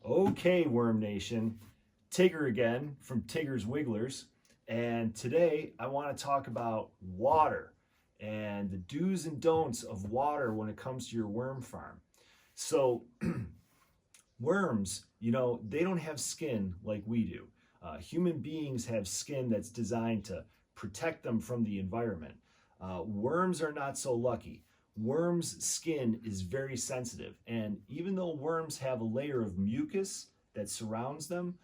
Okay, Worm Nation, Tigger again from Tigger's Wigglers, and today I want to talk about water and the do's and don'ts of water when it comes to your worm farm. So, worms, they don't have skin like we do. Human beings have skin that's designed to protect them from the environment. Worms are not so lucky. Worms' skin is very sensitive, and even though worms have a layer of mucus that surrounds them,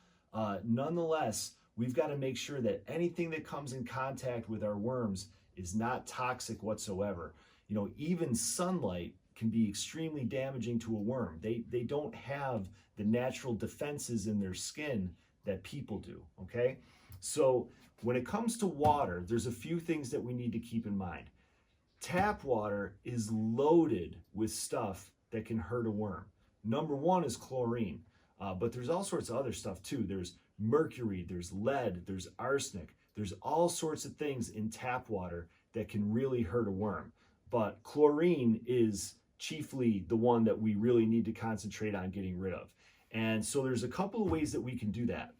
nonetheless, we've got to make sure that anything that comes in contact with our worms is not toxic whatsoever. Even sunlight can be extremely damaging to a worm. They don't have the natural defenses in their skin that people do, okay? So when it comes to water, there's a few things that we need to keep in mind. Tap water is loaded with stuff that can hurt a worm. Number one is chlorine, but there's all sorts of other stuff too. There's mercury, there's lead, there's arsenic. There's all sorts of things in tap water that can really hurt a worm. But chlorine is chiefly the one that we really need to concentrate on getting rid of. And so there's a couple of ways that we can do that.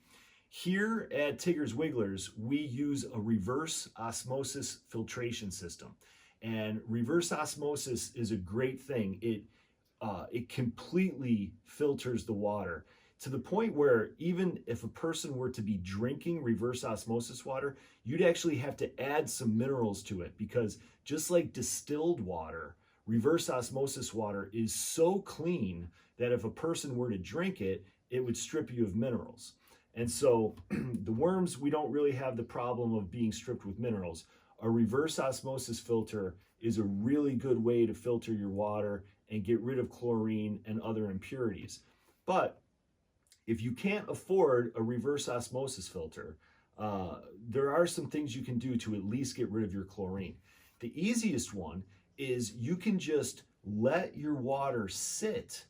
Here at Tigger's Wigglers, we use a reverse osmosis filtration system. And reverse osmosis is a great thing. It completely filters the water to the point where even if a person were to be drinking reverse osmosis water, you'd actually have to add some minerals to it, because just like distilled water, reverse osmosis water is so clean that if a person were to drink it, it would strip you of minerals. And so the worms, we don't really have the problem of being stripped with minerals. A reverse osmosis filter is a really good way to filter your water and get rid of chlorine and other impurities. But if you can't afford a reverse osmosis filter, there are some things you can do to at least get rid of your chlorine. The easiest one is you can just let your water sit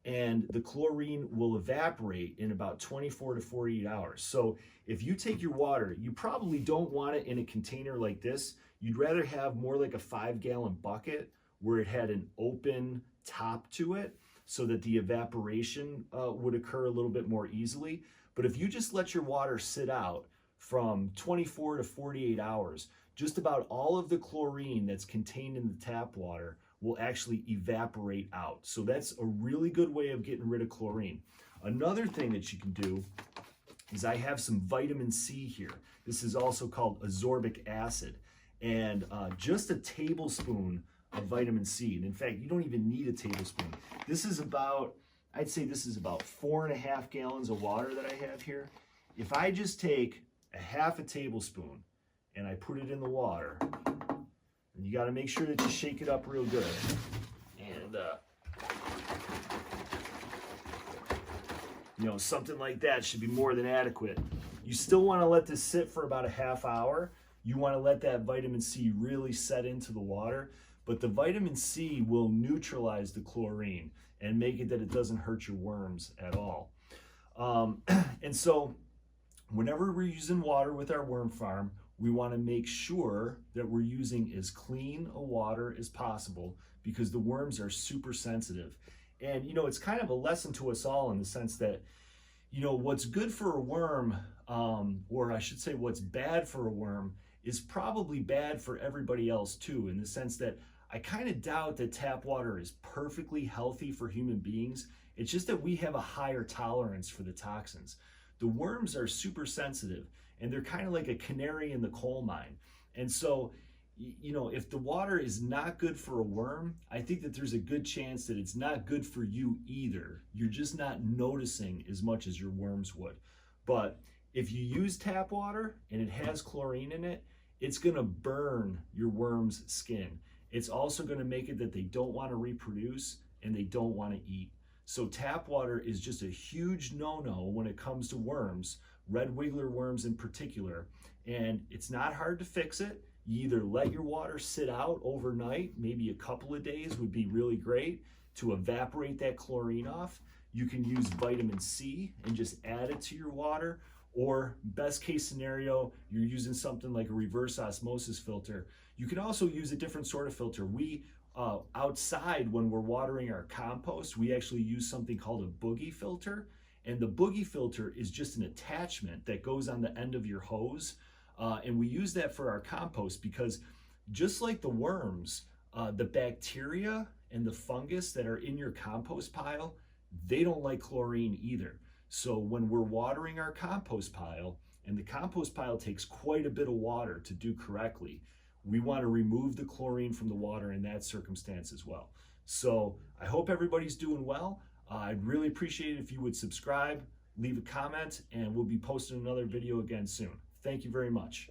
and the chlorine will evaporate in about 24 to 48 hours. So if you take your water, you probably don't want it in a container like this. You'd rather have more like a 5-gallon bucket where it had an open top to it so that the evaporation would occur a little bit more easily. But if you just let your water sit out from 24 to 48 hours, just about all of the chlorine that's contained in the tap water will actually evaporate out. So that's a really good way of getting rid of chlorine. Another thing that you can do is I have some vitamin C here. This is also called ascorbic acid. And just a tablespoon of vitamin C. And in fact, you don't even need a tablespoon. This is about, I'd say this is about 4.5 gallons of water that I have here. If I just take a half a tablespoon and I put it in the water, and you got to make sure that you shake it up real good. And, something like that should be more than adequate. You still want to let this sit for about a half hour. You want to let that vitamin C really set into the water. But the vitamin C will neutralize the chlorine and make it that it doesn't hurt your worms at all. And so whenever we're using water with our worm farm, we want to make sure that we're using as clean a water as possible, because the worms are super sensitive. And, it's kind of a lesson to us all in the sense that, what's good for a worm, or I should say what's bad for a worm, is probably bad for everybody else too, in the sense that I kind of doubt that tap water is perfectly healthy for human beings. It's just that we have a higher tolerance for the toxins. The worms are super sensitive, and they're kind of like a canary in the coal mine. And so, if the water is not good for a worm, I think that there's a good chance that it's not good for you either. You're just not noticing as much as your worms would. But if you use tap water and it has chlorine in it, it's going to burn your worm's skin. It's also going to make it that they don't want to reproduce and they don't want to eat. So tap water is just a huge no-no when it comes to worms, red wiggler worms in particular. And it's not hard to fix it. You either let your water sit out overnight, maybe a couple of days would be really great to evaporate that chlorine off. You can use vitamin C and just add it to your water. Or best case scenario, you're using something like a reverse osmosis filter. You can also use a different sort of filter. We outside, when we're watering our compost, we actually use something called a boogie filter. And the boogie filter is just an attachment that goes on the end of your hose. And we use that for our compost because just like the worms, the bacteria and the fungus that are in your compost pile, they don't like chlorine either. So when we're watering our compost pile, and the compost pile takes quite a bit of water to do correctly, we want to remove the chlorine from the water in that circumstance as well. So I hope everybody's doing well. I'd really appreciate it if you would subscribe, leave a comment, and we'll be posting another video again soon. Thank you very much.